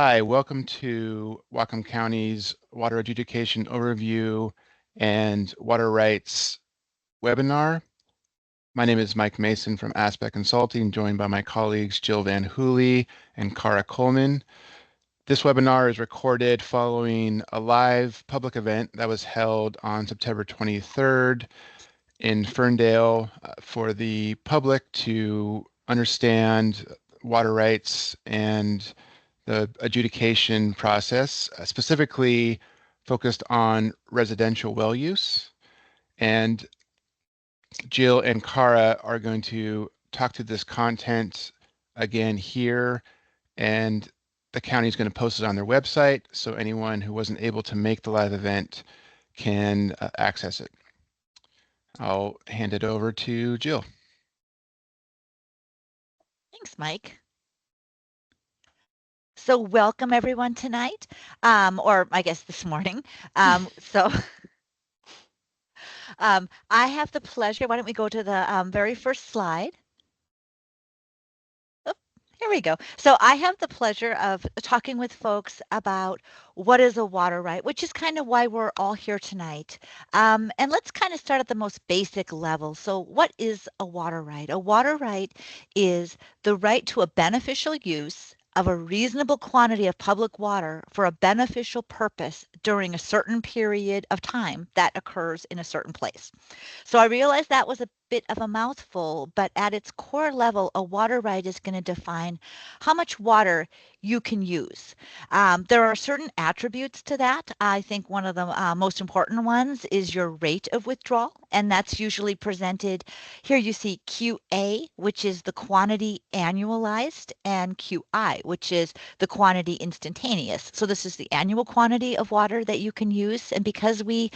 Hi, welcome to Whatcom County's Water Adjudication Overview and Water Rights webinar. My name is Mike Mason from Aspect Consulting, joined by my colleagues Jill Van Hooley and Cara Coleman. This webinar is recorded following a live public event that was held on September 23rd in Ferndale for the public to understand water rights and the adjudication process, specifically focused on residential well use. And Jill and Cara are going to talk to this content again here, and the county is going to post it on their website, so anyone who wasn't able to make the live event can access it. I'll hand it over to Jill. Thanks, Mike. So welcome everyone tonight, or I guess this morning. I have the pleasure, why don't we go to the very first slide? Oh, here we go. So I have the pleasure of talking with folks about what is a water right, which is kind of why we're all here tonight. And let's kind of start at the most basic level. So what is a water right? A water right is the right to a beneficial use of a reasonable quantity of public water for a beneficial purpose during a certain period of time that occurs in a certain place. So I realized that was a bit of a mouthful, but at its core level, a water right is going to define how much water you can use. There are certain attributes to that. I think one of the most important ones is your rate of withdrawal, and that's usually presented here. You see QA, which is the quantity annualized, and QI, which is the quantity instantaneous. So this is the annual quantity of water that you can use. And because we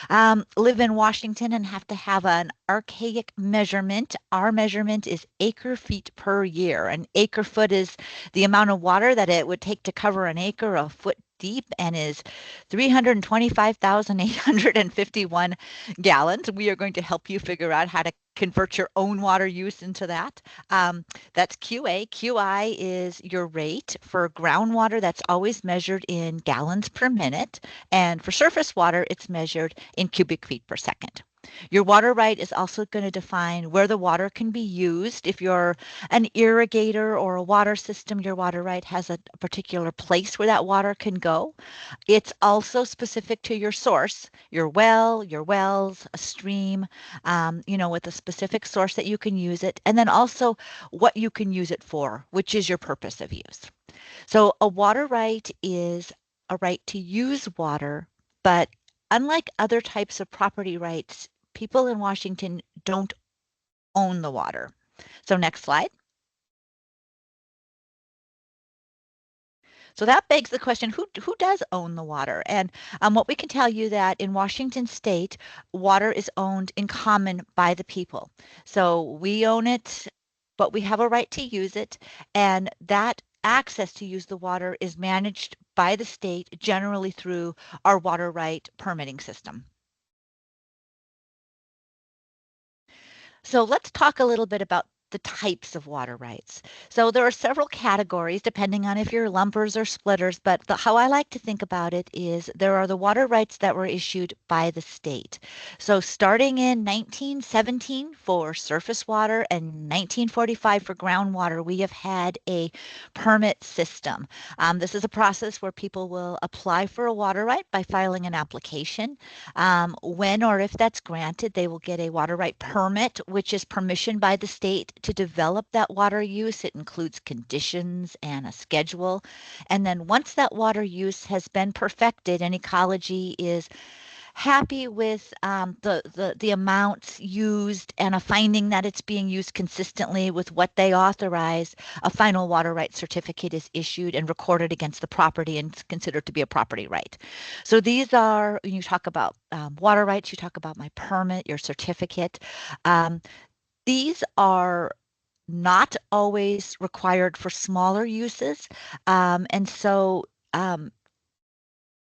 live in Washington and have to have an archaic measurement, our measurement is acre feet per year. An acre foot is the amount of water that it would take to cover an acre a foot deep and is 325,851 gallons. We are going to help you figure out how to convert your own water use into that. That's QA. QI is your rate. For groundwater, that's always measured in gallons per minute. And for surface water, it's measured in cubic feet per second. Your water right is also going to define where the water can be used. If you're an irrigator or a water system, your water right has a particular place where that water can go. It's also specific to your source, your well, your wells, a stream, with a specific source that you can use it, and then also what you can use it for, which is your purpose of use. So a water right is a right to use water, but unlike other types of property rights, people in Washington don't own the water. So next slide. So that begs the question, who does own the water? And what we can tell you that in Washington State, water is owned in common by the people. So we own it, but we have a right to use it. And that access to use the water is managed by the state, generally through our water right permitting system. So let's talk a little bit about the types of water rights. So there are several categories depending on if you're lumpers or splitters, but how I like to think about it is there are the water rights that were issued by the state. So starting in 1917 for surface water and 1945 for groundwater, we have had a permit system. This is a process where people will apply for a water right by filing an application. When or if that's granted, they will get a water right permit, which is permission by the state to develop that water use. It includes conditions and a schedule. And then once that water use has been perfected and ecology is happy with the amounts used and a finding that it's being used consistently with what they authorize, a final water right certificate is issued and recorded against the property and considered to be a property right. So these are, when you talk about water rights, you talk about my permit, your certificate. These are not always required for smaller uses. And so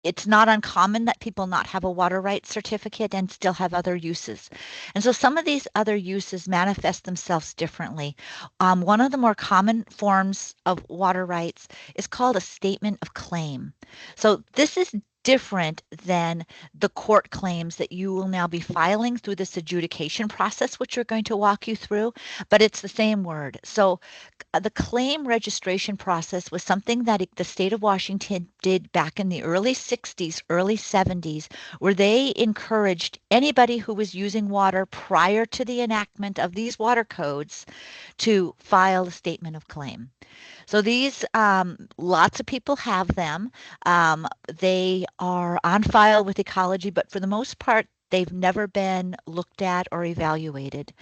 it's not uncommon that people not have a water rights certificate and still have other uses. And so some of these other uses manifest themselves differently. One of the more common forms of water rights is called a statement of claim. So this is different than the court claims that you will now be filing through this adjudication process, which we're going to walk you through, but it's the same word. So the claim registration process was something that the state of Washington did back in the early 60s, early 70s, where they encouraged anybody who was using water prior to the enactment of these water codes to file a statement of claim. So these, lots of people have them. They are on file with ecology, but for the most part, they've never been looked at or evaluated.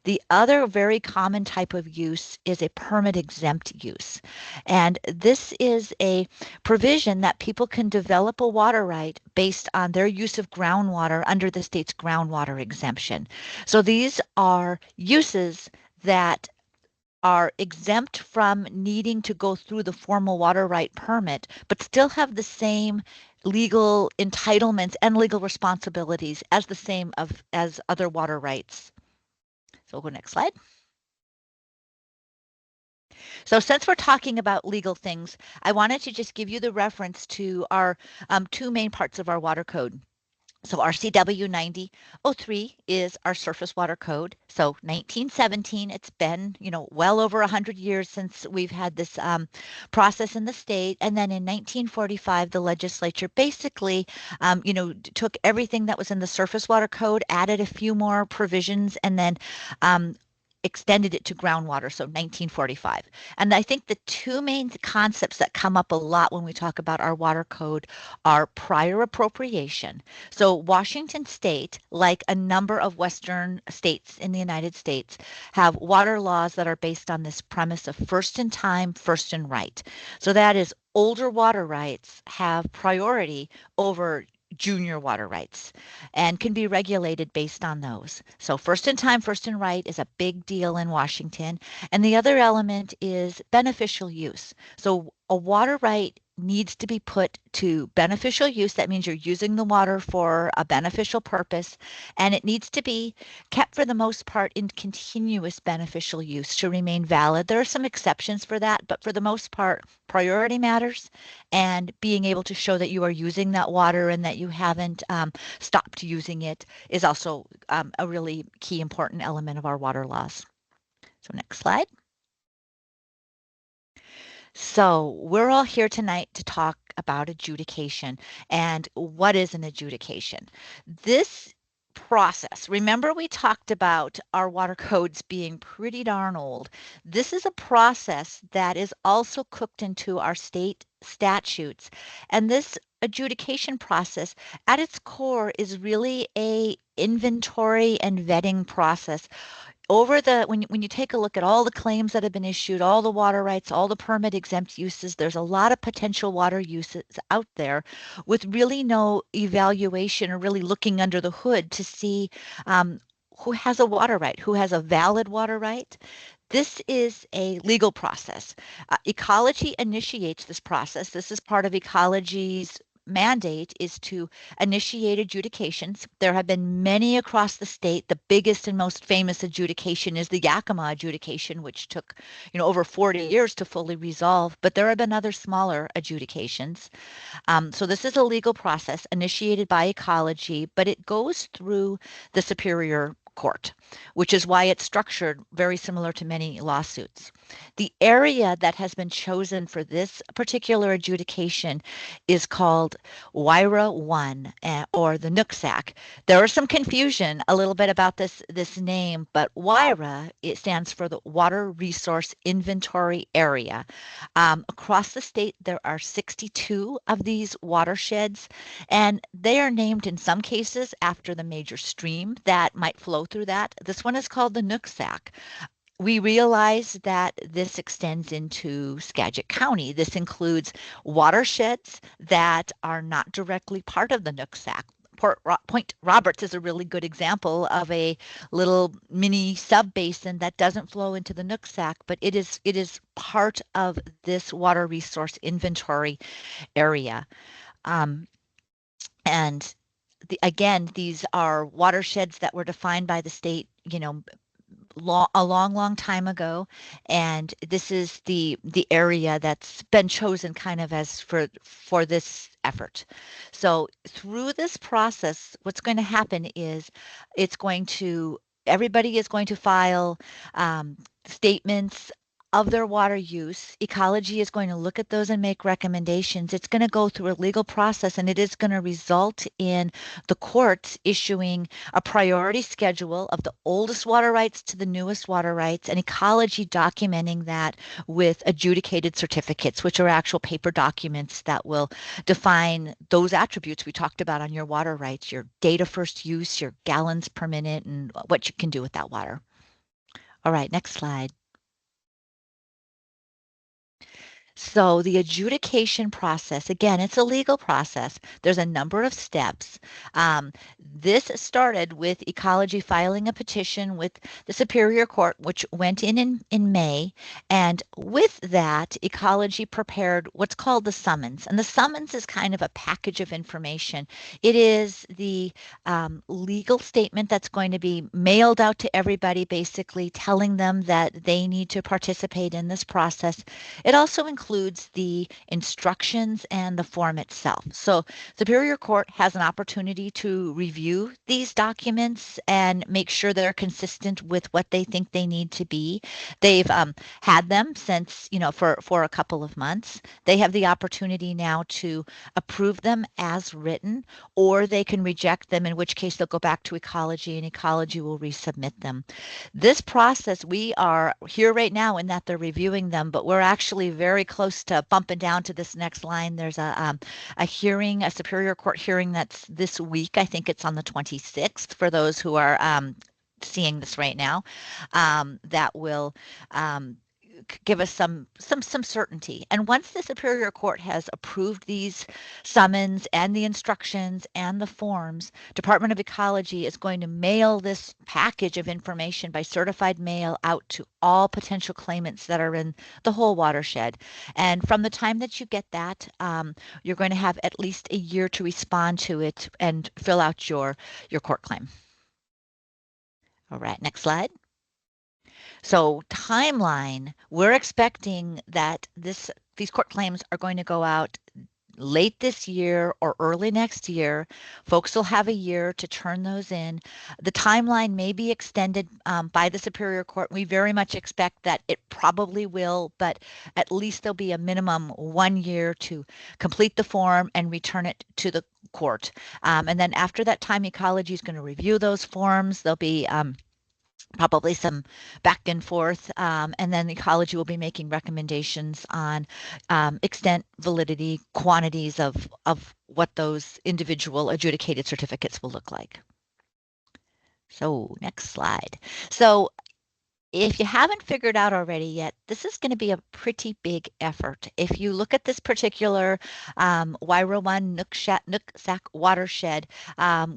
The other very common type of use is a permit exempt use. And this is a provision that people can develop a water right based on their use of groundwater under the state's groundwater exemption. So these are uses that are exempt from needing to go through the formal water right permit, but still have the same legal entitlements and legal responsibilities as the same as other water rights. So we'll go next slide. So since we're talking about legal things, I wanted to just give you the reference to our two main parts of our water code. So our CW 9003 is our surface water code. So 1917, it's been, well over 100 years since we've had this process in the state. And then in 1945, the legislature basically, took everything that was in the surface water code, added a few more provisions, and then extended it to groundwater, so 1945. And I think the two main concepts that come up a lot when we talk about our water code are prior appropriation. So Washington State, like a number of Western states in the United States, have water laws that are based on this premise of first in time, first in right. So that is older water rights have priority over junior water rights and can be regulated based on those. So first in time, first in right is a big deal in Washington. And the other element is beneficial use. So a water right needs to be put to beneficial use. That means you're using the water for a beneficial purpose, and it needs to be kept for the most part in continuous beneficial use to remain valid. There are some exceptions for that, but for the most part, priority matters, and being able to show that you are using that water and that you haven't stopped using it is also a really key important element of our water laws. So next slide. So we're all here tonight to talk about adjudication and what is an adjudication. This process, remember we talked about our water codes being pretty darn old. This is a process that is also cooked into our state statutes. And this adjudication process at its core is really a inventory and vetting process over the when you take a look at all the claims that have been issued, all the water rights, all the permit exempt uses, there's a lot of potential water uses out there with really no evaluation or really looking under the hood to see who has a water right, who has a valid water right. This is a legal process. Ecology initiates this process. This is part of ecology's mandate is to initiate adjudications. There have been many across the state. The biggest and most famous adjudication is the Yakima adjudication, which took, over 40 years to fully resolve, but there have been other smaller adjudications. So this is a legal process initiated by ecology, but it goes through the Superior Court, which is why it's structured very similar to many lawsuits. The area that has been chosen for this particular adjudication is called WRIA 1 or the Nooksack. There is some confusion a little bit about this name, but WRIA, it stands for the Water Resource Inventory Area. Across the state, there are 62 of these watersheds, and they are named in some cases after the major stream that might flow through that. This one is called the Nooksack. We realize that this extends into Skagit County. This includes watersheds that are not directly part of the Nooksack. Point Roberts is a really good example of a little mini sub-basin that doesn't flow into the Nooksack, but it is part of this water resource inventory area. And again, these are watersheds that were defined by the state, a long time ago, and this is the area that's been chosen kind of as for this effort. So through this process, what's going to happen is it's going to everybody is going to file statements of their water use. Ecology is going to look at those and make recommendations. It's going to go through a legal process, and it is going to result in the courts issuing a priority schedule of the oldest water rights to the newest water rights, and ecology documenting that with adjudicated certificates, which are actual paper documents that will define those attributes we talked about on your water rights, your data first use, your gallons per minute, and what you can do with that water. All right, next slide. So the adjudication process, again, it's a legal process. There's a number of steps. This started with ecology filing a petition with the Superior Court, which went in May. And with that, ecology prepared what's called the summons. And the summons is kind of a package of information. It is the legal statement that's going to be mailed out to everybody, basically telling them that they need to participate in this process. It also includes the instructions and the form itself. So Superior Court has an opportunity to review these documents and make sure they're consistent with what they think they need to be. They've had them since, for a couple of months. They have the opportunity now to approve them as written, or they can reject them, in which case they'll go back to ecology and ecology will resubmit them. This process, we are here right now in that they're reviewing them, but we're actually very close to bumping down to this next line. There's a hearing, a Superior Court hearing that's this week. I think it's on the 26th for those who are seeing this right now, that will give us some certainty. And once the Superior Court has approved these summons and the instructions and the forms, Department of Ecology is going to mail this package of information by certified mail out to all potential claimants that are in the whole watershed. And from the time that you get that, you're going to have at least a year to respond to it and fill out your court claim. All right, next slide. So timeline, we're expecting that these court claims are going to go out late this year or early next year. Folks will have a year to turn those in. The timeline may be extended by the Superior Court. We very much expect that it probably will, but at least there'll be a minimum 1 year to complete the form and return it to the court. And then after that time, ecology is going to review those forms. There'll be probably some back and forth, and then ecology will be making recommendations on extent, validity, quantities of what those individual adjudicated certificates will look like. So next slide. So if you haven't figured out already yet, this is going to be a pretty big effort. If you look at this particular WRIA 1 Nooksack watershed,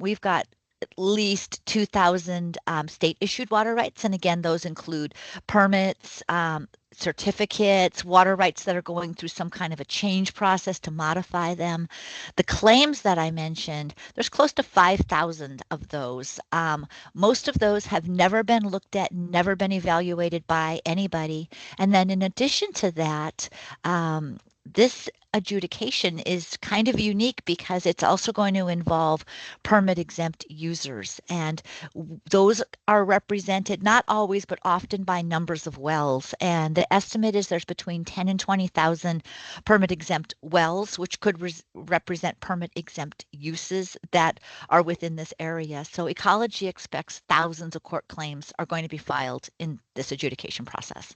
we've got at least 2,000 state-issued water rights. And again, those include permits, certificates, water rights that are going through some kind of a change process to modify them. The claims that I mentioned, there's close to 5,000 of those. Most of those have never been looked at, never been evaluated by anybody. And then in addition to that, this adjudication is kind of unique because it's also going to involve permit exempt users. And those are represented not always, but often by numbers of wells. And the estimate is there's between 10 and 20,000 permit exempt wells, which could represent permit exempt uses that are within this area. So ecology expects thousands of court claims are going to be filed in this adjudication process.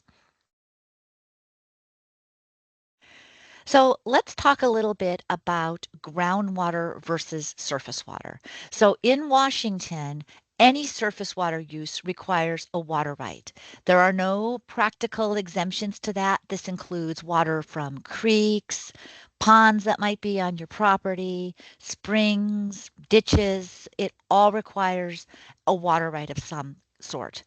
So let's talk a little bit about groundwater versus surface water. So in Washington, any surface water use requires a water right. There are no practical exemptions to that. This includes water from creeks, ponds that might be on your property, springs, ditches. It all requires a water right of some sort.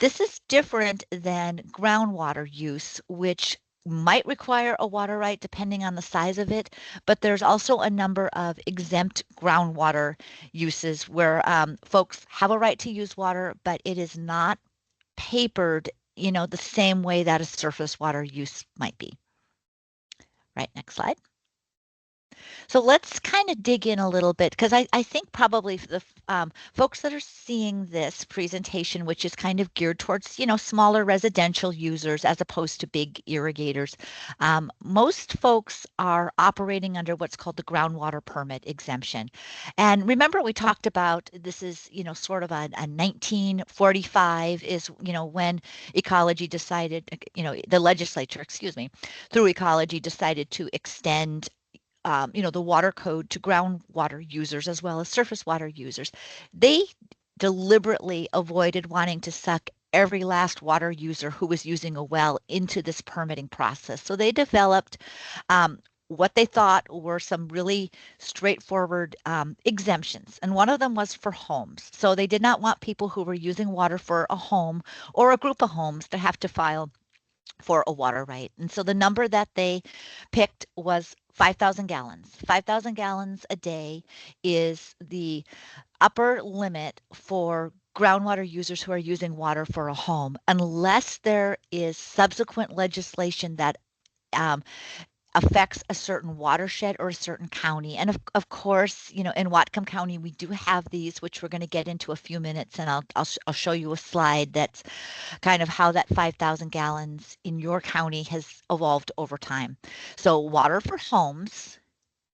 This is different than groundwater use, which might require a water right depending on the size of it, but there's also a number of exempt groundwater uses where folks have a right to use water, but it is not papered, the same way that a surface water use might be. Right, next slide. So let's kind of dig in a little bit because I think probably the folks that are seeing this presentation, which is kind of geared towards, smaller residential users as opposed to big irrigators, most folks are operating under what's called the groundwater permit exemption. And remember, we talked about this is, sort of a 1945 is, when ecology decided, the legislature, excuse me, through ecology decided to extend the water code to groundwater users as well as surface water users. They deliberately avoided wanting to suck every last water user who was using a well into this permitting process. So they developed what they thought were some really straightforward exemptions. And one of them was for homes. So they did not want people who were using water for a home or a group of homes to have to file for a water right. And so the number that they picked was 5,000 gallons. 5,000 gallons a day is the upper limit for groundwater users who are using water for a home, unless there is subsequent legislation that um, affects a certain watershed or a certain county. And of course, in Whatcom County, we do have these, which we're going to get into a few minutes, and I'll show you a slide that's kind of how that 5,000 gallons in your county has evolved over time. So water for homes,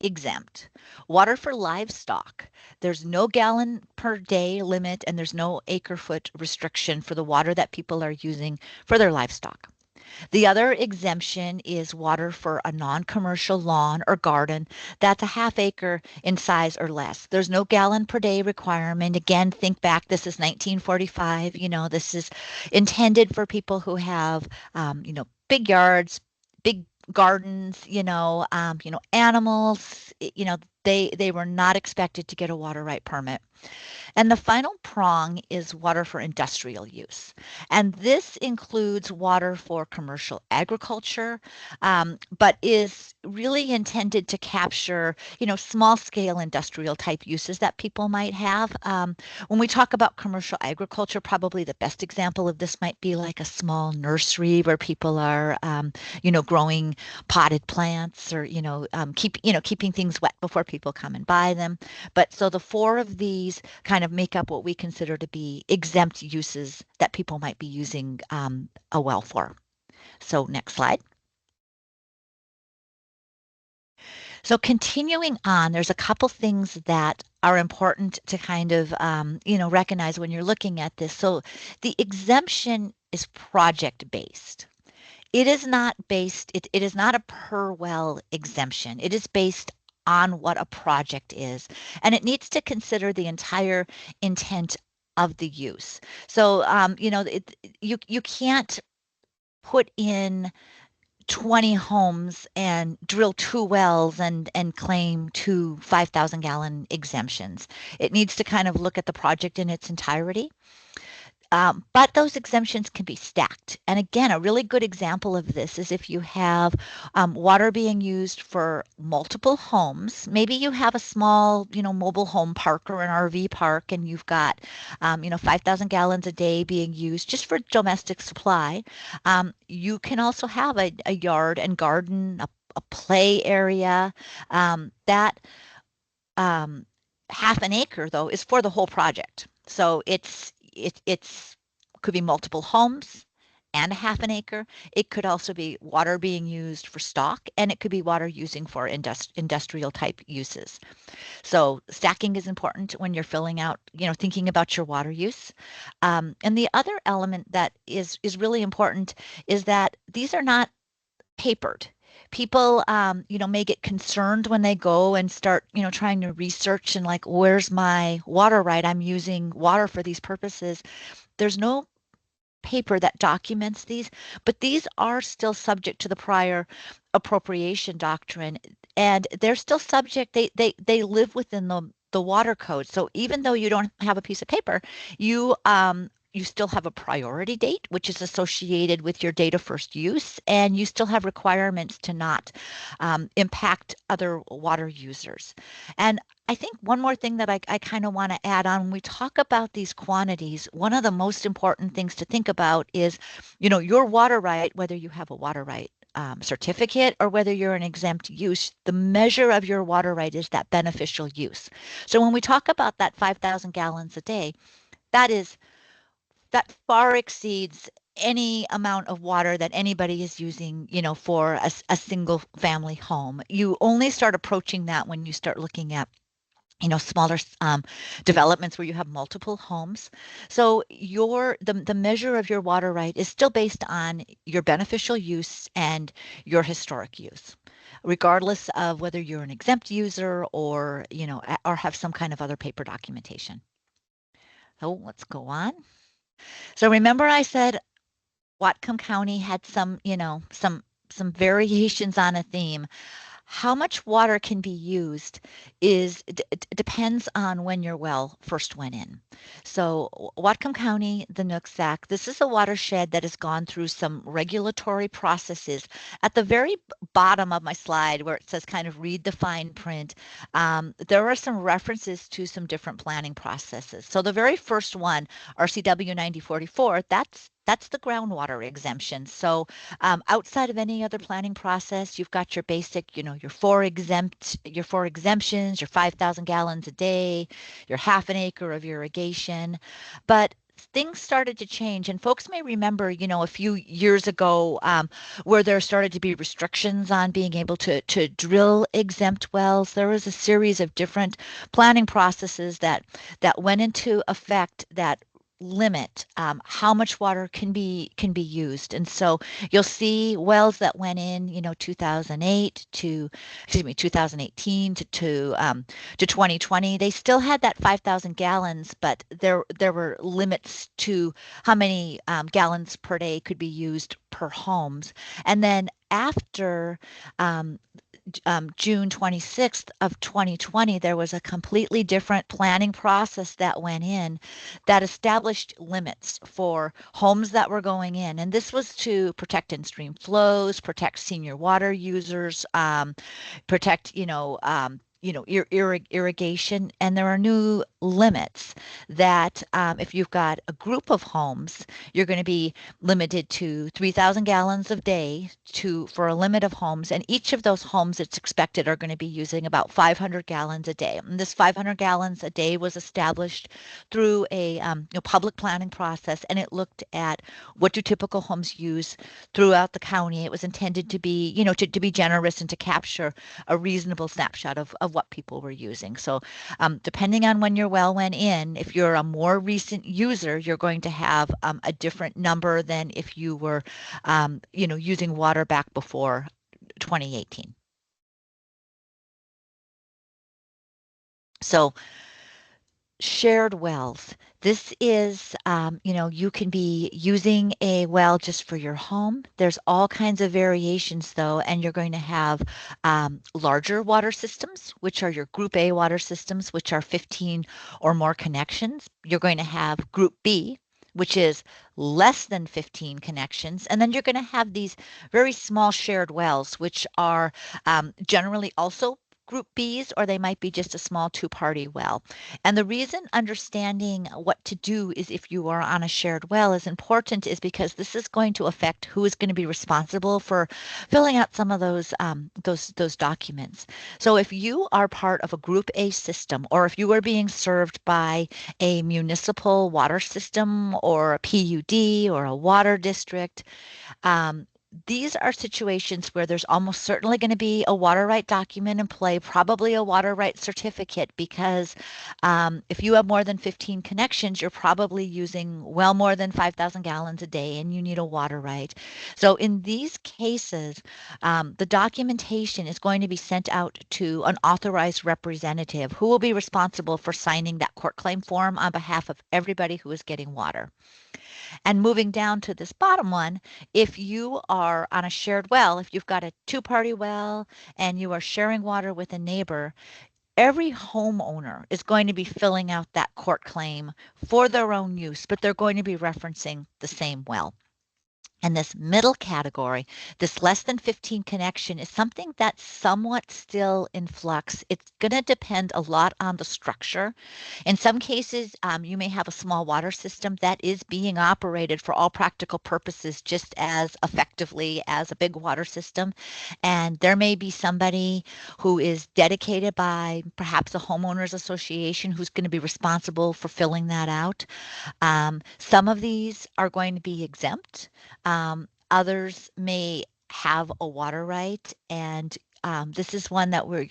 exempt. Water for livestock, there's no gallon per day limit and there's no acre foot restriction for the water that people are using for their livestock. The other exemption is water for a non-commercial lawn or garden that's a half acre in size or less. There's no gallon per day requirement. Again, think back, this is 1945. This is intended for people who have, big yards, big gardens, animals, they were not expected to get a water right permit. And the final prong is water for industrial use. And this includes water for commercial agriculture, but is really intended to capture, small scale industrial type uses that people might have. When we talk about commercial agriculture, probably the best example of this might be like a small nursery where people are, growing potted plants or, keeping things wet before people come and buy them. But so the four of these kind of make up what we consider to be exempt uses that people might be using a well for. So next slide. So continuing on, there's a couple things that are important to kind of, recognize when you're looking at this. So the exemption is project based. It is not based, it is not a per well exemption. It is based on what a project is, and it needs to consider the entire intent of the use. So, you can't put in 20 homes and drill 2 wells and claim 2 5,000 gallon exemptions. It needs to kind of look at the project in its entirety. But those exemptions can be stacked. And again, a really good example of this is if you have water being used for multiple homes. Maybe you have a small, mobile home park or an RV park, and you've got, 5,000 gallons a day being used just for domestic supply. You can also have a yard and garden, a play area that half an acre though is for the whole project. So it's could be multiple homes and a half an acre. It could also be water being used for stock, and it could be water using for industrial type uses. So stacking is important when you're filling out, thinking about your water use. And the other element that is really important is that these are not papered. People, may get concerned when they go and start, trying to research and like, where's my water right? I'm using water for these purposes. There's no paper that documents these, but these are still subject to the prior appropriation doctrine, and they're still subject. They live within the water code. So even though you don't have a piece of paper, you you still have a priority date, which is associated with your date of first use, and you still have requirements to not impact other water users. And I think one more thing that I kind of want to add on when we talk about these quantities, one of the most important things to think about is, your water right, whether you have a water right certificate or whether you're an exempt use, the measure of your water right is that beneficial use. So when we talk about that 5,000 gallons a day, that is that far exceeds any amount of water that anybody is using, for a single family home. You only start approaching that when you start looking at smaller developments where you have multiple homes. So the measure of your water right is still based on your beneficial use and your historic use, regardless of whether you're an exempt user or or have some kind of other paper documentation. So let's go on. So remember I said Whatcom County had some variations on a theme. How much water can be used depends on when your well first went in. So Whatcom County, the Nooksack, this is a watershed that has gone through some regulatory processes. At the very bottom of my slide where it says kind of read the fine print, there are some references to some different planning processes. So the very first one, RCW 9044, that's the groundwater exemption. So outside of any other planning process, you've got your basic, your four exemptions, your 5,000 gallons a day, your half an acre of irrigation. But things started to change, and folks may remember, a few years ago, where there started to be restrictions on being able to drill exempt wells. There was a series of different planning processes that went into effect that limit how much water can be used. And so you'll see wells that went in 2008 to 2018 to 2020. They still had that 5,000 gallons, but there were limits to how many gallons per day could be used per homes. And then after June 26th of 2020, there was a completely different planning process that went in that established limits for homes that were going in. And this was to protect in-stream flows, protect senior water users, protect, irrigation. And there are new limits that if you've got a group of homes, you're going to be limited to 3,000 gallons a day for a limit of homes. And each of those homes, it's expected, are going to be using about 500 gallons a day. And this 500 gallons a day was established through a public planning process, and it looked at what do typical homes use throughout the county. It was intended to be, to be generous and to capture a reasonable snapshot of what people were using. So depending on when your well went in, if you're a more recent user, you're going to have a different number than if you were, using water back before 2018. So shared wells. This is, you can be using a well just for your home. There's all kinds of variations though, and you're going to have larger water systems, which are your Group A water systems, which are 15 or more connections. You're going to have Group B, which is less than 15 connections. And then you're going to have these very small shared wells, which are generally also Group Bs, or they might be just a small two-party well. And the reason understanding what to do is if you are on a shared well is important is because this is going to affect who is going to be responsible for filling out some of those documents. So if you are part of a Group A system, or if you are being served by a municipal water system or a PUD or a water district, these are situations where there's almost certainly going to be a water right document in play, probably a water right certificate, because if you have more than 15 connections, you're probably using well more than 5,000 gallons a day and you need a water right. So in these cases, the documentation is going to be sent out to an authorized representative who will be responsible for signing that court claim form on behalf of everybody who is getting water. And moving down to this bottom one, if you are on a shared well, if you've got a two-party well and you are sharing water with a neighbor, every homeowner is going to be filling out that court claim for their own use, but they're going to be referencing the same well. And this middle category, this less than 15 connection, is something that's somewhat still in flux. It's going to depend a lot on the structure. In some cases, you may have a small water system that is being operated for all practical purposes just as effectively as a big water system. And there may be somebody who is dedicated by perhaps a homeowners association who's going to be responsible for filling that out. Some of these are going to be exempt. Others may have a water right, and this is one that we're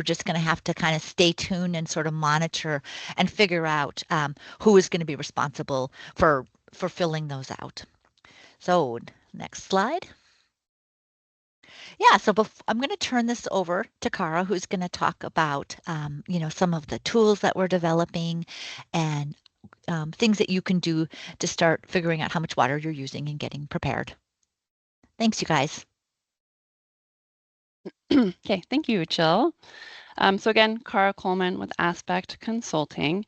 just going to have to kind of stay tuned and sort of monitor and figure out who is going to be responsible for filling those out. So next slide. Yeah, so I'm going to turn this over to Cara, who's going to talk about some of the tools that we're developing and things that you can do to start figuring out how much water you're using and getting prepared. Thanks, you guys. Okay, thank you, Jill. So again, Cara Coleman with Aspect Consulting.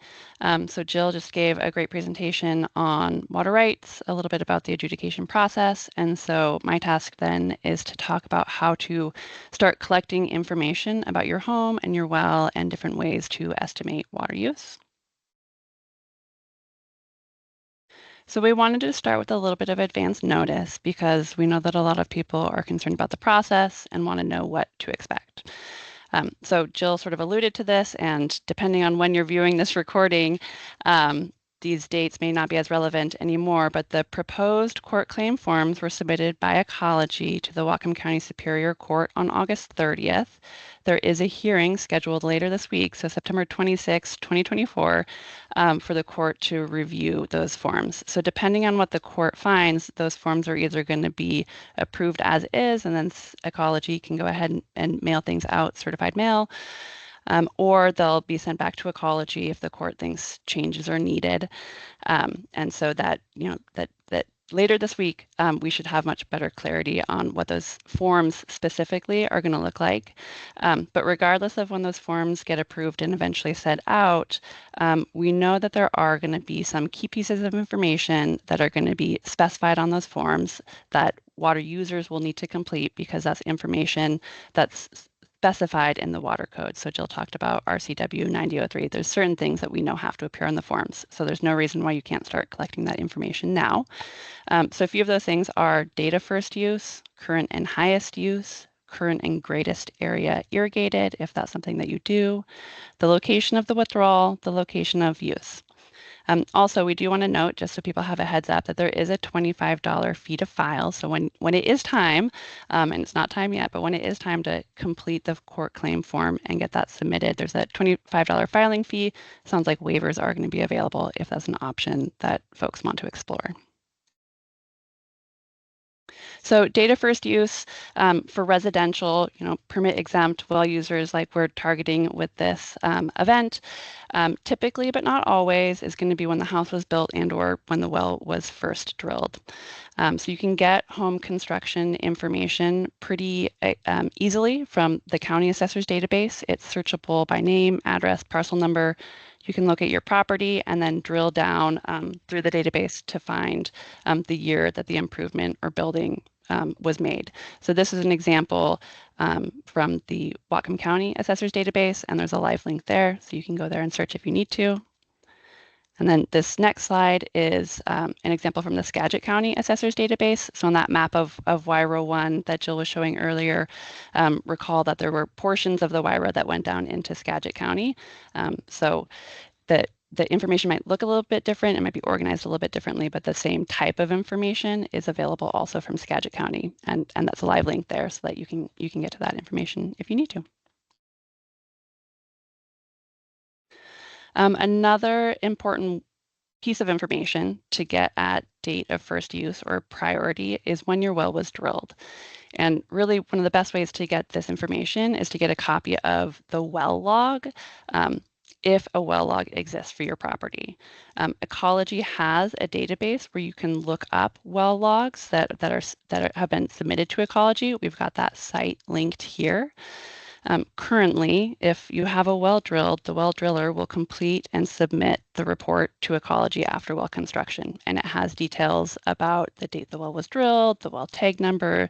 So Jill just gave a great presentation on water rights, a little bit about the adjudication process. And so my task then is to talk about how to start collecting information about your home and your well and different ways to estimate water use. So we wanted to start with a little bit of advance notice because we know that a lot of people are concerned about the process and want to know what to expect. So Jill sort of alluded to this, and depending on when you're viewing this recording, these dates may not be as relevant anymore, but the proposed court claim forms were submitted by Ecology to the Whatcom County Superior Court on August 30th. There is a hearing scheduled later this week, so September 26, 2024, for the court to review those forms. So depending on what the court finds, those forms are either going to be approved as is, and then Ecology can go ahead and mail things out, certified mail, or they'll be sent back to Ecology if the court thinks changes are needed. And so that, that later this week, we should have much better clarity on what those forms specifically are going to look like. But regardless of when those forms get approved and eventually sent out, we know that there are going to be some key pieces of information that are going to be specified on those forms that water users will need to complete because that's information that's specified in the water code. So Jill talked about RCW 9003. There's certain things that we know have to appear on the forms. So there's no reason why you can't start collecting that information now. So a few of those things are data first use, current and highest use, current and greatest area irrigated, if that's something that you do, the location of the withdrawal, the location of use. Also, we do want to note, just so people have a heads up, that there is a $25 fee to file. So when it is time, and it's not time yet, but when it is time to complete the court claim form and get that submitted, there's a $25 filing fee. Sounds like waivers are going to be available if that's an option that folks want to explore. So data first use for residential, permit exempt well users like we're targeting with this event, typically, but not always, is going to be when the house was built and or when the well was first drilled. So you can get home construction information pretty easily from the county assessor's database. It's searchable by name, address, parcel number. You can locate your property and then drill down through the database to find the year that the improvement or building was made. So this is an example from the Whatcom County Assessor's Database, and there's a live link there, so you can go there and search if you need to. And then this next slide is an example from the Skagit County Assessor's Database. So on that map of WRIA 1 that Jill was showing earlier, recall that there were portions of the WRIA that went down into Skagit County. So the information might look a little bit different, it might be organized a little bit differently, but the same type of information is available also from Skagit County, and that's a live link there so that you can get to that information if you need to. Another important piece of information to get at date of first use or priority is when your well was drilled. And really one of the best ways to get this information is to get a copy of the well log. If a well log exists for your property. Ecology has a database where you can look up well logs that have been submitted to Ecology. We've got that site linked here. Currently, if you have a well drilled, the well driller will complete and submit the report to Ecology after well construction, and it has details about the date the well was drilled, the well tag number,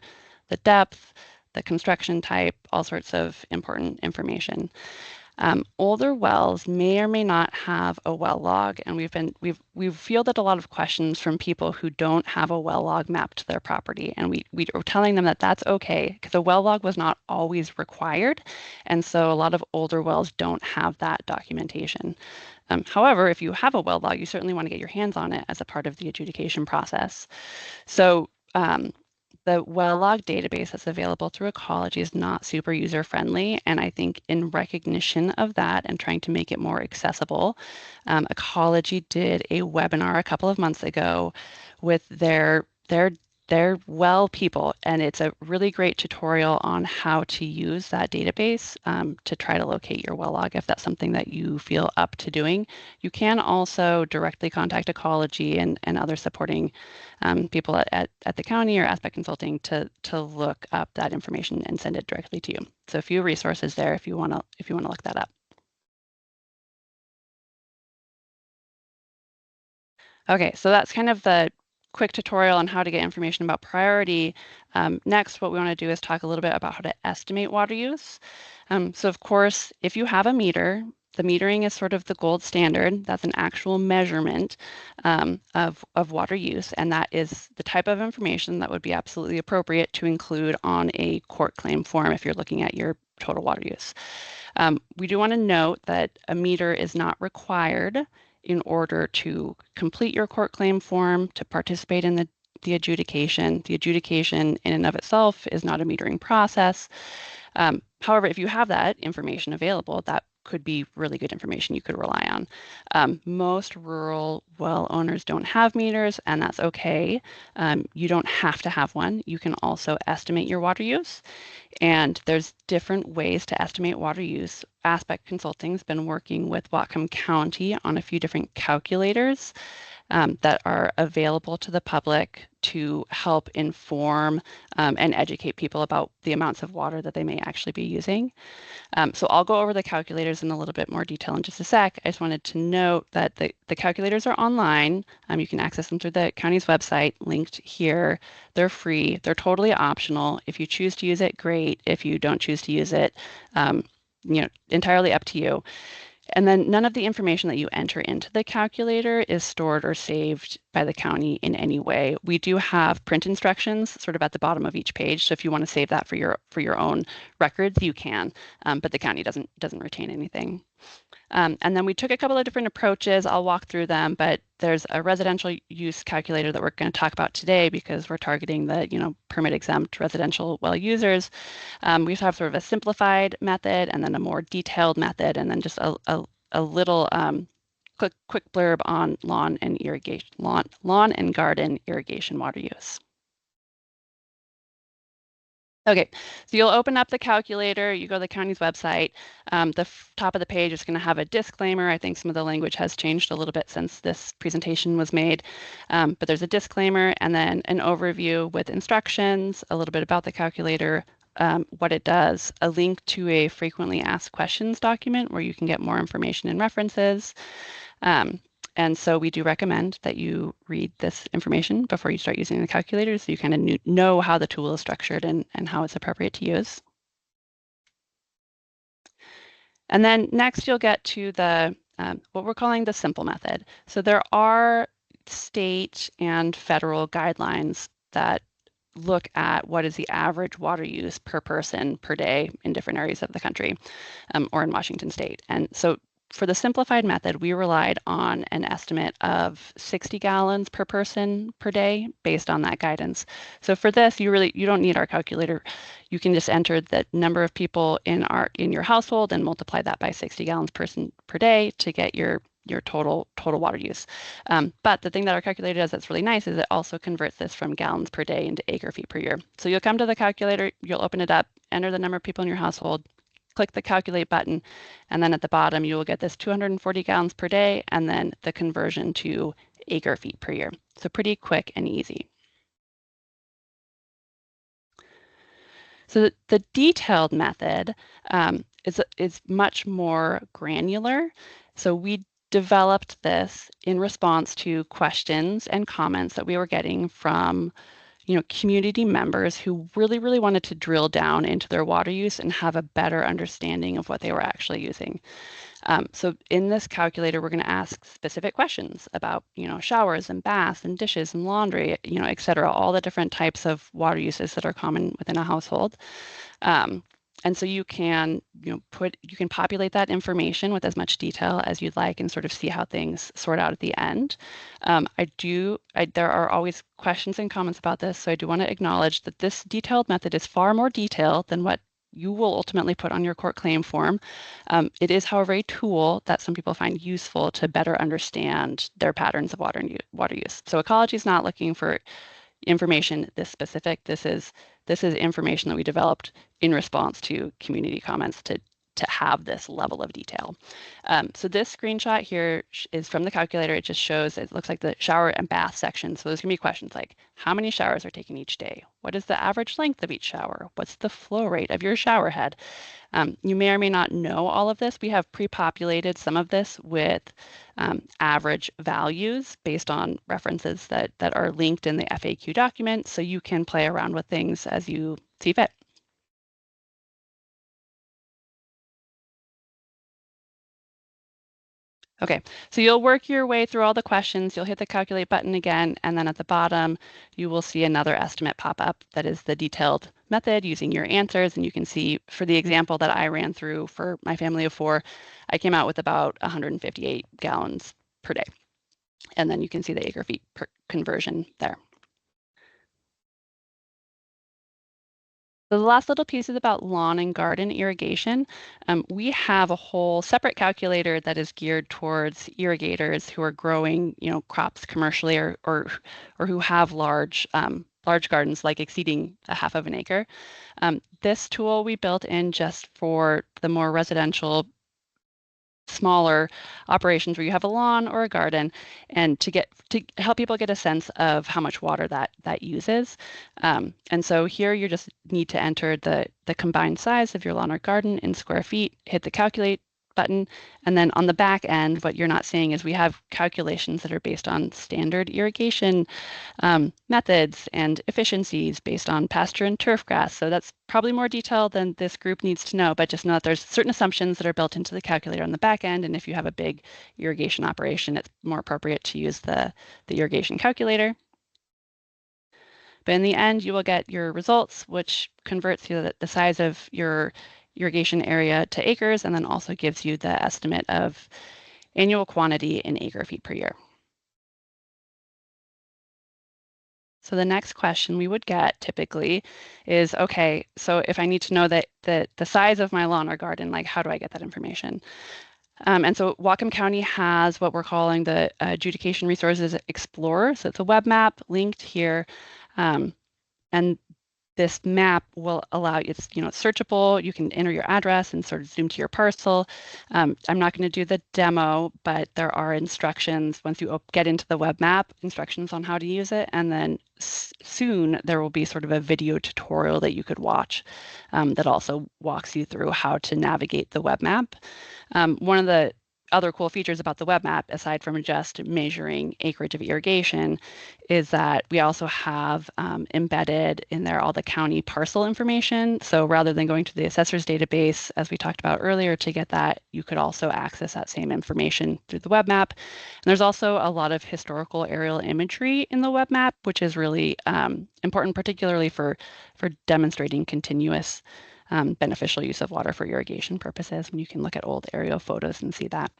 the depth, the construction type, all sorts of important information. Older wells may or may not have a well log, and we've fielded a lot of questions from people who don't have a well log mapped to their property, and we are telling them that that's okay because a well log was not always required, and so a lot of older wells don't have that documentation. However, if you have a well log, you certainly want to get your hands on it as a part of the adjudication process. So the well log database that's available through Ecology is not super user friendly, and I think in recognition of that and trying to make it more accessible, Ecology did a webinar a couple of months ago with their well people, and it's a really great tutorial on how to use that database to try to locate your well log if that's something that you feel up to doing. You can also directly contact Ecology and other supporting people at the county or Aspect Consulting to look up that information and send it directly to you. So a few resources there if you want to look that up. Okay, so that's kind of the quick tutorial on how to get information about priority. Next, what we want to do is talk a little bit about how to estimate water use. So of course, if you have a meter, the metering is sort of the gold standard. That's an actual measurement of water use, and that is the type of information that would be absolutely appropriate to include on a court claim form if you're looking at your total water use. We do want to note that a meter is not required in order to complete your court claim form, to participate in the adjudication. The adjudication in and of itself is not a metering process. However, if you have that information available, that could be really good information you could rely on. Most rural well owners don't have meters, and that's okay. You don't have to have one. You can also estimate your water use. And there's different ways to estimate water use. Aspect Consulting's been working with Whatcom County on a few different calculators that are available to the public to help inform and educate people about the amounts of water that they may actually be using. So I'll go over the calculators in a little bit more detail in just a sec. I just wanted to note that the calculators are online. You can access them through the county's website, linked here. They're free. They're totally optional. If you choose to use it, great. If you don't choose to use it, entirely up to you. And then none of the information that you enter into the calculator is stored or saved by the county in any way. We do have print instructions sort of at the bottom of each page. So if you want to save that for your own records, you can, but the county doesn't retain anything. And then we took a couple of different approaches. I'll walk through them, but there's a residential use calculator that we're going to talk about today because we're targeting the permit exempt residential well users. We have sort of a simplified method and then a more detailed method, and then just a little quick blurb on lawn and garden irrigation water use. Okay, so you'll open up the calculator, you go to the county's website. The top of the page is going to have a disclaimer. I think some of the language has changed a little bit since this presentation was made, but there's a disclaimer and then an overview with instructions, a little bit about the calculator, what it does, a link to a frequently asked questions document where you can get more information and references. And so we do recommend that you read this information before you start using the calculator so you kind of know how the tool is structured and how it's appropriate to use. And then next you'll get to the what we're calling the simple method. So there are state and federal guidelines that look at what is the average water use per person per day in different areas of the country or in Washington state. And so for the simplified method, we relied on an estimate of 60 gallons per person per day based on that guidance. So for this, you don't need our calculator. You can just enter the number of people in your household and multiply that by 60 gallons per day to get your total water use. But the thing that our calculator does that's really nice is it also converts this from gallons per day into acre feet per year. So you'll come to the calculator, you'll open it up, enter the number of people in your household, click the calculate button, and then at the bottom you will get this 240 gallons per day and then the conversion to acre feet per year. So pretty quick and easy. So the detailed method is much more granular. So we developed this in response to questions and comments that we were getting from community members who really wanted to drill down into their water use and have a better understanding of what they were actually using. So in this calculator, we're going to ask specific questions about, showers and baths and dishes and laundry, et cetera, all the different types of water uses that are common within a household. And so you can, you can populate that information with as much detail as you'd like and sort of see how things sort out at the end. There are always questions and comments about this, so I do want to acknowledge that this detailed method is far more detailed than what you will ultimately put on your court claim form. It is, however, a tool that some people find useful to better understand their patterns of water use. So Ecology is not looking for information this specific. This is information that we developed in response to community comments to have this level of detail. So this screenshot here is from the calculator. It just shows, it looks like the shower and bath section. So there's gonna be questions like, how many showers are taken each day? What is the average length of each shower? What's the flow rate of your shower head? You may or may not know all of this. We have pre-populated some of this with average values based on references that are linked in the FAQ document, so you can play around with things as you see fit. Okay, so you'll work your way through all the questions. You'll hit the calculate button again, and then at the bottom, you will see another estimate pop up that is the detailed method using your answers. And you can see for the example that I ran through for my family of 4, I came out with about 158 gallons per day. And then you can see the acre feet per conversion there. So the last little piece is about lawn and garden irrigation. We have a whole separate calculator that is geared towards irrigators who are growing, crops commercially or who have large gardens, like exceeding a half of an acre. This tool we built in just for the more residential, smaller operations where you have a lawn or a garden, and to help people get a sense of how much water that uses. And so here you just need to enter the combined size of your lawn or garden in square feet, hit the calculate button, and then on the back end, what you're not seeing is we have calculations that are based on standard irrigation methods and efficiencies based on pasture and turf grass. So that's probably more detail than this group needs to know, but just know that there's certain assumptions that are built into the calculator on the back end, and if you have a big irrigation operation, it's more appropriate to use the irrigation calculator. But in the end, you will get your results, which converts you the size of your irrigation area to acres, and then also gives you the estimate of annual quantity in acre feet per year. So the next question we would get typically is, okay, so if I need to know that the size of my lawn or garden, like how do I get that information? And so Whatcom County has what we're calling the Adjudication Resources Explorer. So it's a web map linked here. And this map will allow you, it's searchable. You can enter your address and sort of zoom to your parcel. I'm not going to do the demo, but there are instructions once you get into the web map, instructions on how to use it. And then soon there will be sort of a video tutorial that you could watch that also walks you through how to navigate the web map. One of the other cool features about the web map, aside from just measuring acreage of irrigation, is that we also have embedded in there all the county parcel information. So rather than going to the assessor's database, as we talked about earlier, to get that, you could also access that same information through the web map. And there's also a lot of historical aerial imagery in the web map, which is really important, particularly for demonstrating continuous beneficial use of water for irrigation purposes, when you can look at old aerial photos and see that.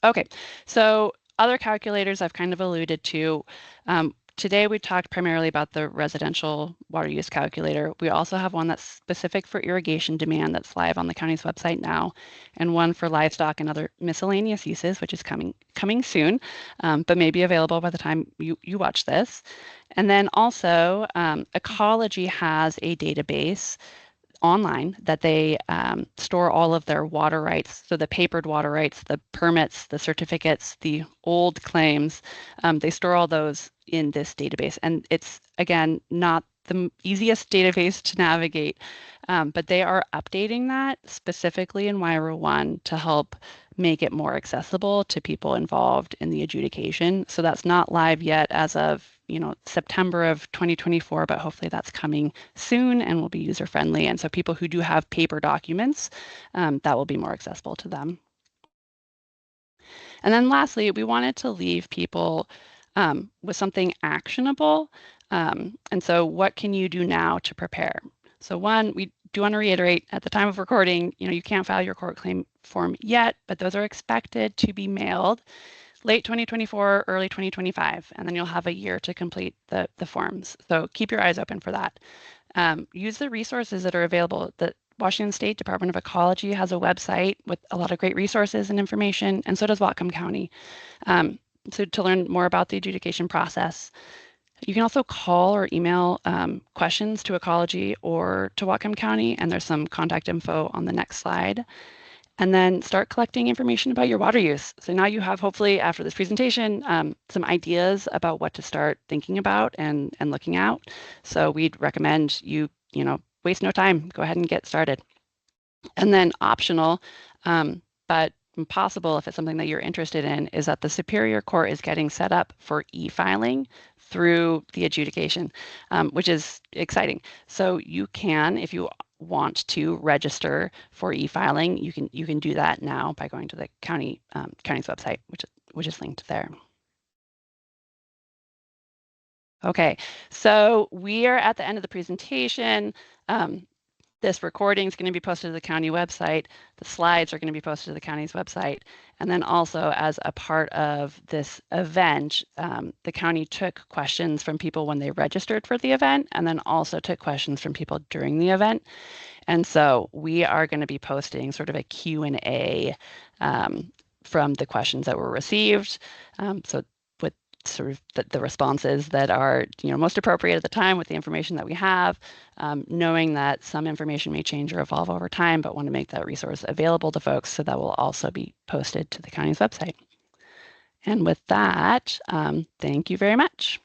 Okay, so other calculators I've kind of alluded to. Today we talked primarily about the residential water use calculator. We also have one that's specific for irrigation demand that's live on the county's website now, and one for livestock and other miscellaneous uses, which is coming soon, but may be available by the time you watch this. And then also Ecology has a database online that they store all of their water rights. So the papered water rights, the permits, the certificates, the old claims, they store all those in this database. And it's, again, not the easiest database to navigate, but they are updating that specifically in WRIA 1 to help make it more accessible to people involved in the adjudication. So that's not live yet as of September of 2024, but hopefully that's coming soon and will be user friendly. And so people who do have paper documents, that will be more accessible to them. And then lastly, we wanted to leave people with something actionable. And so what can you do now to prepare? So one, we do want to reiterate at the time of recording, you can't file your court claim form yet, but those are expected to be mailed late 2024, early 2025, and then you'll have a year to complete the forms. So keep your eyes open for that. Use the resources that are available. The Washington State Department of Ecology has a website with a lot of great resources and information, and so does Whatcom County. So to learn more about the adjudication process, you can also call or email questions to Ecology or to Whatcom County, and there's some contact info on the next slide. And then start collecting information about your water use. So now you have, hopefully after this presentation, some ideas about what to start thinking about and looking out. So we'd recommend you, waste no time, go ahead and get started. And then optional, but possible if it's something that you're interested in, is that the Superior Court is getting set up for e-filing through the adjudication, which is exciting. So you can, if you want to register for e-filing, you can do that now by going to the county's website, which is linked there. Okay, so we are at the end of the presentation. This recording is going to be posted to the county website. The slides are going to be posted to the county's website. And then also as a part of this event, the county took questions from people when they registered for the event, and then also took questions from people during the event. And so we are going to be posting sort of a Q&A from the questions that were received. So with sort of the responses that are most appropriate at the time with the information that we have, knowing that some information may change or evolve over time, but want to make that resource available to folks, so that will also be posted to the county's website. And with that, thank you very much.